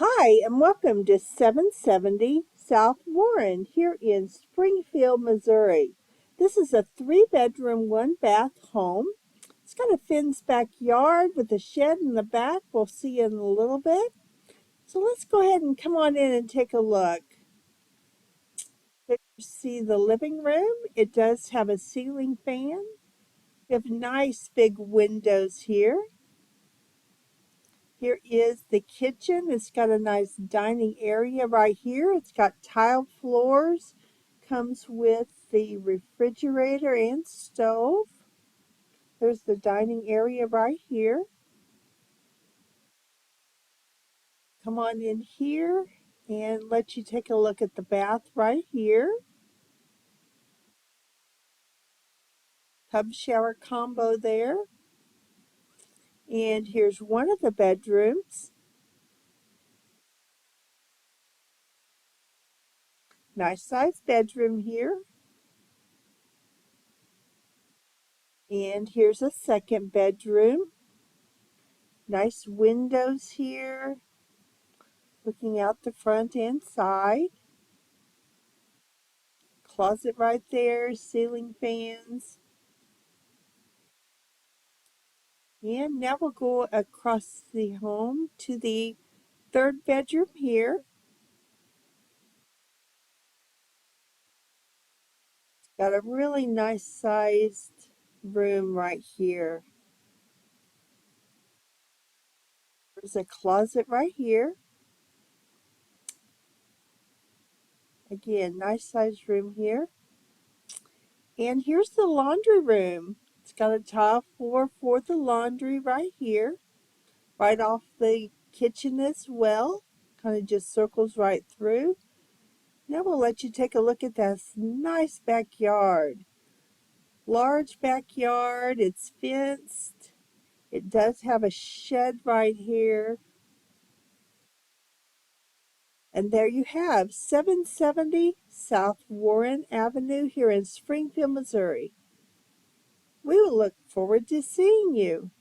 Hi, and welcome to 770 South Warren here in Springfield, Missouri. This is a three-bedroom, one-bath home. It's got a fenced backyard with a shed in the back. We'll see in a little bit. So let's go ahead and come on in and take a look. Here you see the living room. It does have a ceiling fan. We have nice big windows here. Here is the kitchen. It's got a nice dining area right here. It's got tiled floors. Comes with the refrigerator and stove. There's the dining area right here. Come on in here and let you take a look at the bath right here. Tub shower combo there. And here's one of the bedrooms. Nice size bedroom here. And here's a second bedroom. Nice windows here, looking out the front and side. Closet right there, ceiling fans. And now we'll go across the home to the third bedroom here. Got a really nice sized room right here. There's a closet right here. Again, nice sized room here. And here's the laundry room. It's got a tile floor for the laundry right here, right off the kitchen as well. Kind of just circles right through. Now we'll let you take a look at this nice backyard. Large backyard, it's fenced. It does have a shed right here. And there you have 770 South Warren Avenue here in Springfield, Missouri. We will look forward to seeing you.